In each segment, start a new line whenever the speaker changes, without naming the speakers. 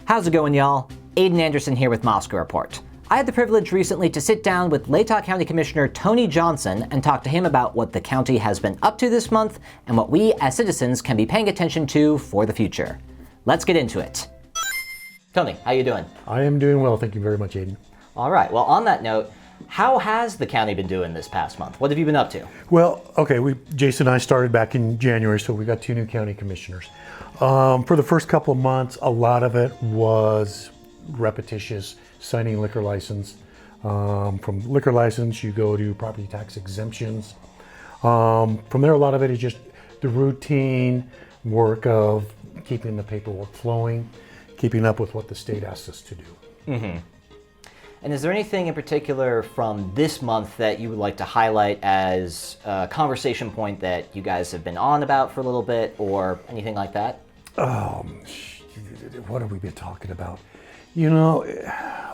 How's it going, y'all? Aiden Anderson here with Moscow Report. I had the privilege recently to sit down with Latah County Commissioner Tony Johnson and talk to him about what the county has been up to this month and what we as citizens can be paying attention to for the future. Let's get into it. Tony, how you doing?
I am doing well, thank you very much, Aiden.
All right, well, on that note, how has the county been doing this past month? What have you been up to?
Well, okay, Jason and I started back in January, so we got 2 new county commissioners. For the first couple of months, a lot of it was repetitious, signing liquor license. From liquor license, you go to property tax exemptions. From there, a lot of it is just the routine work of keeping the paperwork flowing, keeping up with what the state asks us to do.
Mm-hmm. And is there anything in particular from this month that you would like to highlight as a conversation point that you guys have been on about for a little bit, or anything like that?
What have we been talking about? You know,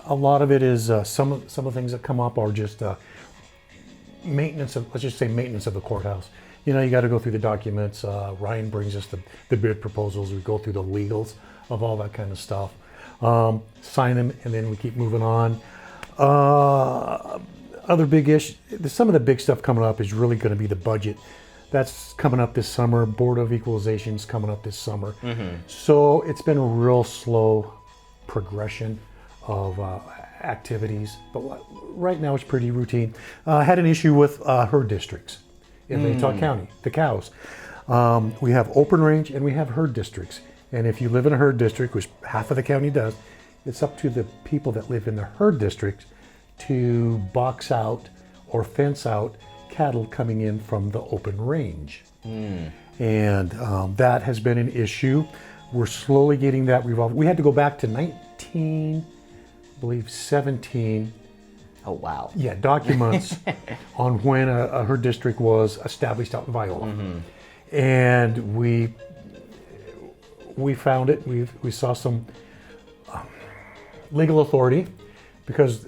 a lot of it is some of the things that come up are just maintenance of, let's just say maintenance of the courthouse. You know, you got to go through the documents. Ryan brings us the bid proposals. We go through the legals of all that kind of stuff. Sign them, and then we keep moving on. Other big issues, some of the big stuff coming up is really going to be the budget. That's coming up this summer. Board of Equalization is coming up this summer. Mm-hmm. So it's been a real slow progression of activities, but right now it's pretty routine. I had an issue with herd districts in Latah County, the cows. We have open range and we have herd districts. And if you live in a herd district, which half of the county does, it's up to the people that live in the herd districts to box out or fence out cattle coming in from the open range. And that has been an issue. We're slowly getting that resolved. We had to go back to 17.
Oh, wow.
Yeah, documents on when a herd district was established out in Viola. Mm-hmm. And we found it. We saw some legal authority, because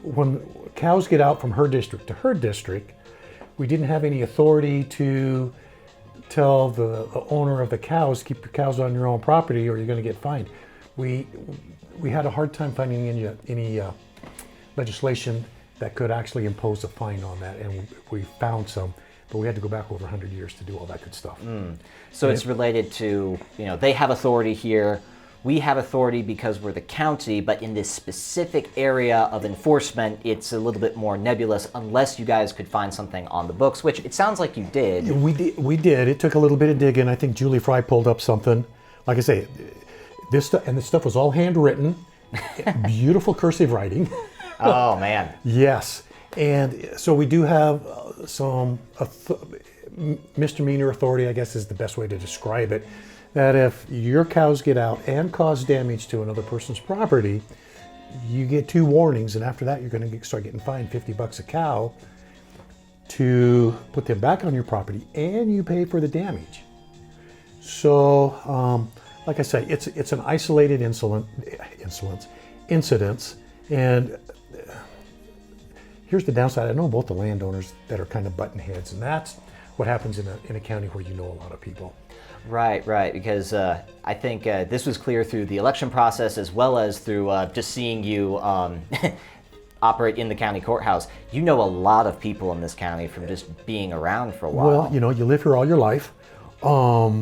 when cows get out from herd district to herd district, we didn't have any authority to tell the owner of the cows, keep your cows on your own property or you're going to get fined. We had a hard time finding any legislation that could actually impose a fine on that, and we found some, but we had to go back over 100 years to do all that good stuff.
So it's related to, they have authority here, we have authority because we're the county, but in this specific area of enforcement, it's a little bit more nebulous unless you guys could find something on the books, which it sounds like you did.
We did. It took a little bit of digging. I think Julie Fry pulled up something. Like I say, this stuff was all handwritten, beautiful cursive writing.
Oh, man.
Yes. And so we do have some misdemeanor authority, I guess is the best way to describe it, that if your cows get out and cause damage to another person's property, you get 2 warnings, and after that you're going to start getting fined $50 a cow to put them back on your property, and you pay for the damage. So, like I say, it's an isolated incidents, and here's the downside. I know both the landowners that are kind of button heads, and that's what happens in a county where you know a lot of people.
Right, because I think this was clear through the election process as well as through just seeing you operate in the county courthouse. You know a lot of people in this county from just being around for a while.
Well, you live here all your life. You're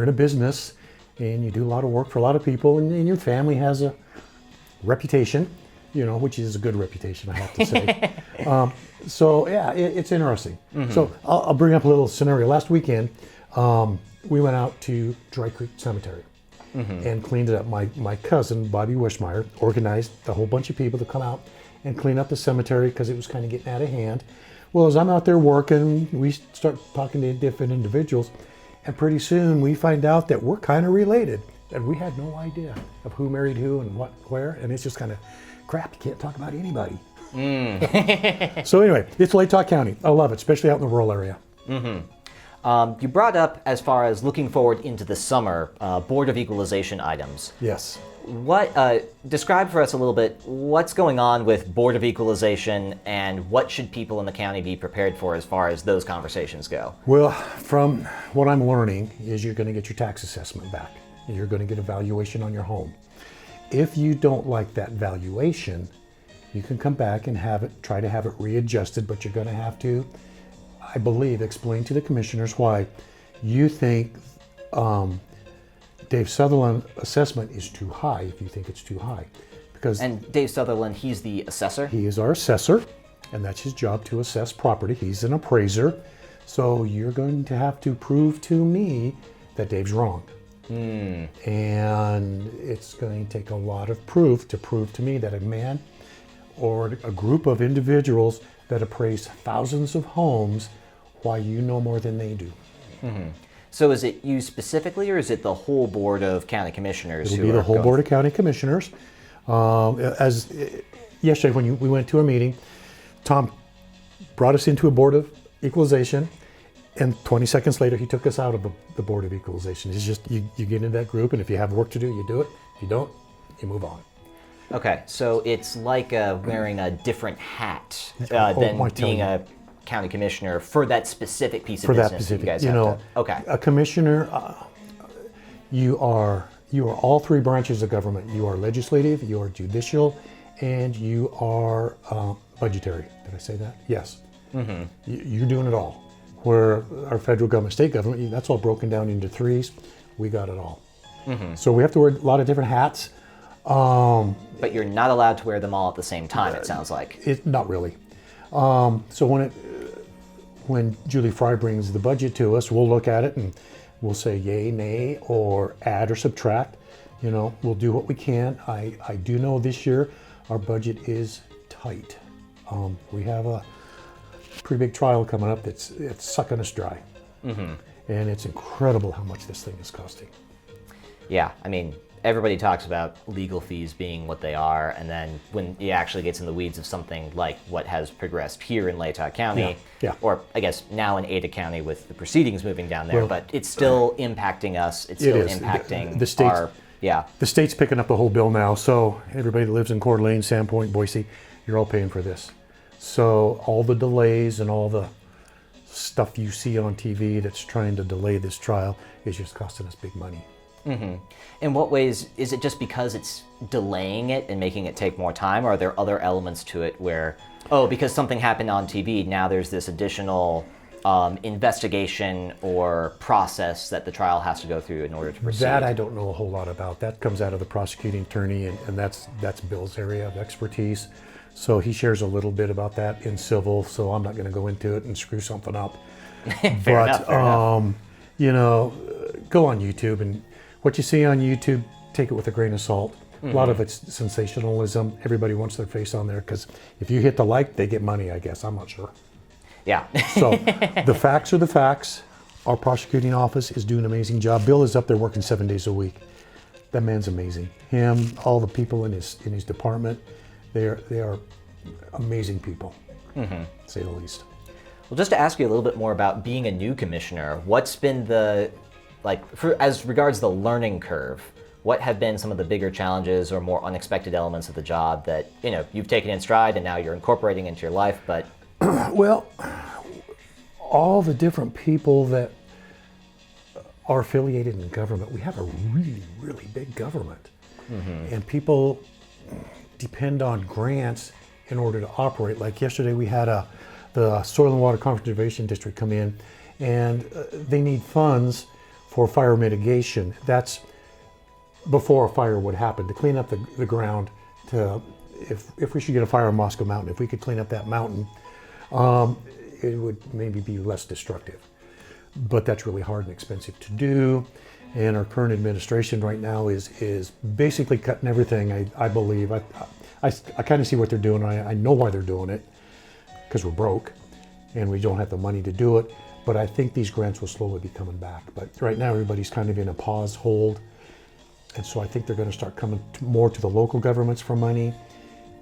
in a business and you do a lot of work for a lot of people, and your family has a reputation, which is a good reputation, I have to say. So yeah, it's interesting. Mm-hmm. So I'll bring up a little scenario. Last weekend, we went out to Dry Creek Cemetery and cleaned it up. My cousin, Bobby Wishmeyer, organized a whole bunch of people to come out and clean up the cemetery because it was kind of getting out of hand. Well, as I'm out there working, we start talking to different individuals, and pretty soon we find out that we're kind of related, and we had no idea of who married who and what, where, and it's just kind of crap. You can't talk about anybody. So anyway, it's Latah County. I love it, especially out in the rural area.
You brought up, as far as looking forward into the summer, Board of Equalization items.
Yes.
Describe for us a little bit what's going on with Board of Equalization and what should people in the county be prepared for as far as those conversations go?
Well, from what I'm learning is you're going to get your tax assessment back. and you're going to get a valuation on your home. If you don't like that valuation, you can come back and try to have it readjusted, but you're going to have to, I believe, explain to the commissioners why you think Dave Sutherland assessment is too high, if you think it's too high.
And Dave Sutherland, he's the assessor?
He is our assessor, and that's his job, to assess property. He's an appraiser. So you're going to have to prove to me that Dave's wrong. And it's going to take a lot of proof to prove to me that a man or a group of individuals that appraise thousands of homes, why you know more than they do.
So is it you specifically, or is it the whole Board of County Commissioners?
It'll be the whole Board of County Commissioners. As yesterday when we went to a meeting, Tom brought us into a Board of Equalization, and 20 seconds later he took us out of the Board of Equalization. It's just you get into that group, and if you have work to do, you do it. If you don't, you move on. Okay,
so it's like wearing a different hat than being a county commissioner for that specific piece of business. For that specific, that you guys have to, okay. A commissioner, you are all three branches of government. You are legislative, you are judicial, and you are budgetary. Did I say that? Yes. You're doing it all. Where our federal government, state government, that's all broken down into threes. We got it all. So we have to wear a lot of different hats. But you're not allowed to wear them all at the same time, it sounds like.
Not really. So when Julie Fry brings the budget to us, we'll look at it and we'll say yay, nay, or add or subtract. We'll do what we can. I do know this year our budget is tight. We have a pretty big trial coming up it's sucking us dry. And it's incredible how much this thing is costing.
Yeah, I mean, everybody talks about legal fees being what they are, and then when it actually gets in the weeds of something like what has progressed here in Latah County, or I guess now in Ada County with the proceedings moving down there, but it's still impacting us. It's still impacting
the states. The state's picking up the whole bill now, so everybody that lives in Coeur d'Alene, Sandpoint, Boise, you're all paying for this. So all the delays and all the stuff you see on TV that's trying to delay this trial is just costing us big money.
In what ways? Is it just because it's delaying it and making it take more time, or are there other elements to it where, because something happened on TV, now there's this additional investigation or process that the trial has to go through in order to proceed?
That I don't know a whole lot about. That comes out of the prosecuting attorney, and that's Bill's area of expertise. So he shares a little bit about that in civil, so I'm not going to go into it and screw something up.
Fair enough.
Go on YouTube, and what you see on YouTube, take it with a grain of salt. A lot of it's sensationalism. Everybody wants their face on there because if you hit the like, they get money, I guess. I'm not sure.
Yeah.
So the facts are the facts. Our prosecuting office is doing an amazing job. Bill is up there working 7 days a week. That man's amazing. Him, all the people in his department, they are amazing people, to say the least.
Well, just to ask you a little bit more about being a new commissioner, what's been as regards the learning curve, what have been some of the bigger challenges or more unexpected elements of the job that you've taken in stride and now you're incorporating into your life? But
well, all the different people that are affiliated in government, we have a really, really big government, and people depend on grants in order to operate. Like yesterday, we had the Soil and Water Conservation District come in, and they need funds for fire mitigation. That's before a fire would happen, to clean up the ground. If we should get a fire on Moscow Mountain, if we could clean up that mountain, it would maybe be less destructive. But that's really hard and expensive to do. And our current administration right now is basically cutting everything, I believe. I kind of see what they're doing. I know why they're doing it, because we're broke and we don't have the money to do it. But I think these grants will slowly be coming back. But right now everybody's kind of in a pause hold. And so I think they're going to start coming more to the local governments for money.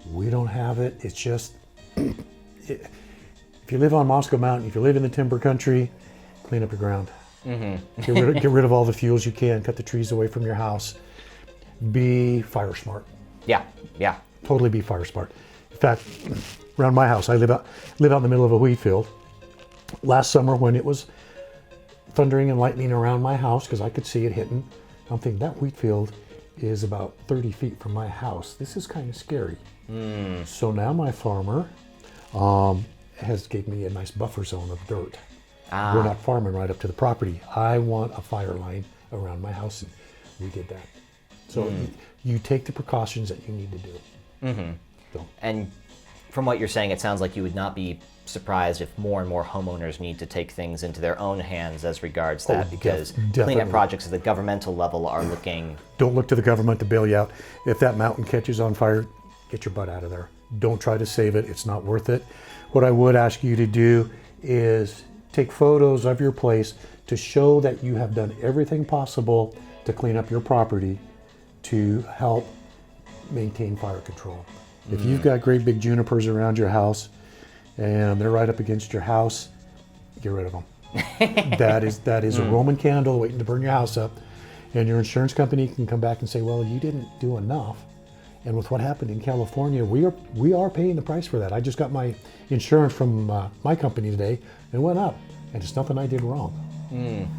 We don't have it. It's just, if you live on Moscow Mountain, if you live in the timber country, clean up your ground. Get rid of all the fuels you can. Cut the trees away from your house. Be fire smart.
Yeah.
Totally be fire smart. In fact, around my house, I live out in the middle of a wheat field. Last summer, when it was thundering and lightning around my house, because I could see it hitting, I'm thinking that wheat field is about 30 feet from my house. This is kind of scary. So now my farmer has gave me a nice buffer zone of dirt. We're not farming right up to the property. I want a fire line around my house, and we did that. So you take the precautions that you need to do. So.
And from what you're saying, it sounds like you would not be surprised if more and more homeowners need to take things into their own hands as regards that, because cleanup projects at the governmental level are looking...
Don't look to the government to bail you out. If that mountain catches on fire, get your butt out of there. Don't try to save it. It's not worth it. What I would ask you to do is take photos of your place to show that you have done everything possible to clean up your property to help maintain fire control. If you've got great big junipers around your house and they're right up against your house, get rid of them. that is a Roman candle waiting to burn your house up, and your insurance company can come back and say, well, you didn't do enough. And with what happened in California, we are paying the price for that. I just got my insurance from my company today, and it went up, and it's nothing I did wrong.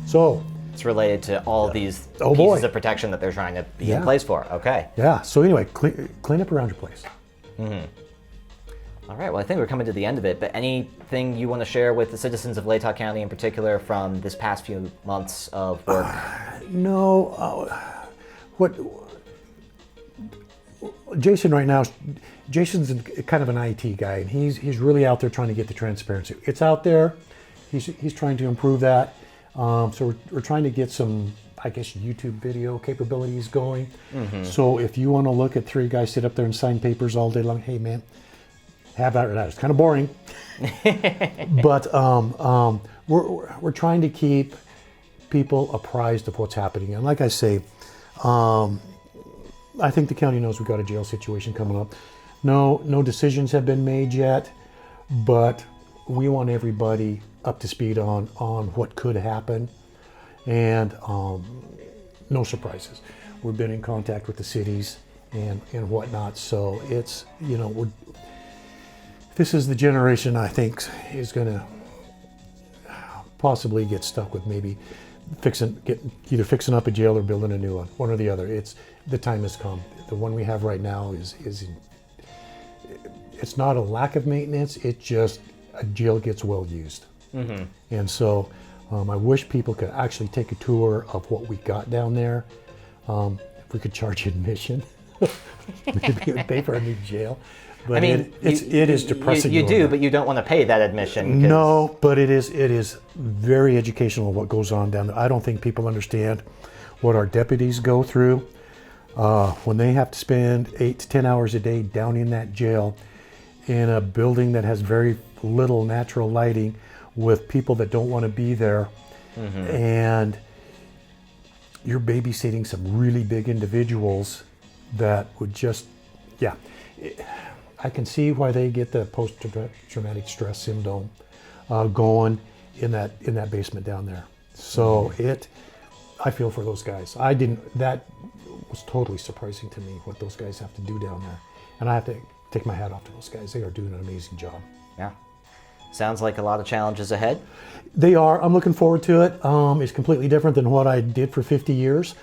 So
it's related to all these pieces of protection that they're trying to be in place for. Okay.
Yeah. So anyway, clean up around your place.
All right, well, I think we're coming to the end of it, but anything you want to share with the citizens of Latah County in particular from this past few months of work?
No. Jason right now, Jason's kind of an IT guy, and he's really out there trying to get the transparency. It's out there. He's trying to improve that. So we're trying to get some, I guess, YouTube video capabilities going. So if you want to look at three guys sit up there and sign papers all day long, hey man, have that or that. It's kind of boring. But we're trying to keep people apprised of what's happening. And like I say, I think the county knows we've got a jail situation coming up. No decisions have been made yet, but we want everybody up to speed on what could happen, and no surprises. We've been in contact with the cities and whatnot, so it's, this is the generation I think is going to possibly get stuck with maybe either fixing up a jail or building a new one or the other. The time has come. The one we have right now it's not a lack of maintenance. It's just a jail gets well used. And so I wish people could actually take a tour of what we got down there. If we could charge admission, maybe it would pay for a new jail. But I mean, it is depressing.
You do, but you don't want to pay that admission.
No, but it is very educational what goes on down there. I don't think people understand what our deputies go through when they have to spend 8 to 10 hours a day down in that jail in a building that has very little natural lighting with people that don't want to be there. And you're babysitting some really big individuals that would just, I can see why they get the post-traumatic stress syndrome going in that basement down there. So I feel for those guys. That was totally surprising to me what those guys have to do down there. And I have to take my hat off to those guys. They are doing an amazing job.
Yeah. Sounds like a lot of challenges ahead.
They are. I'm looking forward to it. It's completely different than what I did for 50 years.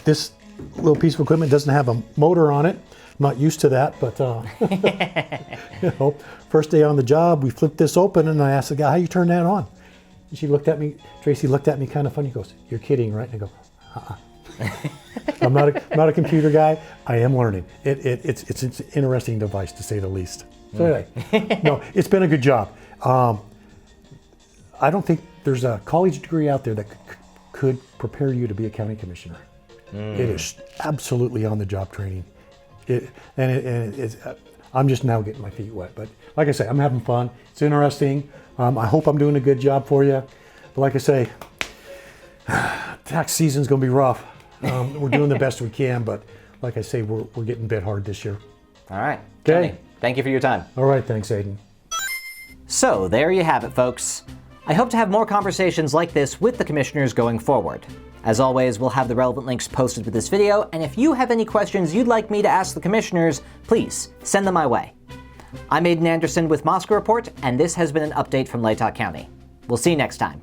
This little piece of equipment doesn't have a motor on it. I'm not used to that, but first day on the job, we flipped this open, and I asked the guy, "How you turn that on?" And she looked at me. Tracy looked at me kind of funny. He goes, "You're kidding, right?" And I go, I'm not a computer guy. I am learning. It's an interesting device, to say the least. So anyway, no, it's been a good job. I don't think there's a college degree out there that could prepare you to be a county commissioner. It is absolutely on-the-job training. I'm just now getting my feet wet. But like I say, I'm having fun. It's interesting. I hope I'm doing a good job for you. But like I say, tax season's going to be rough. We're doing the best we can, but like I say, we're getting bit hard this year.
All right.
Okay.
Tony, thank you for your time.
All right. Thanks, Aiden.
So there you have it, folks. I hope to have more conversations like this with the commissioners going forward. As always, we'll have the relevant links posted with this video, and if you have any questions you'd like me to ask the commissioners, please send them my way. I'm Aiden Anderson with Moscow Report, and this has been an update from Latah County. We'll see you next time.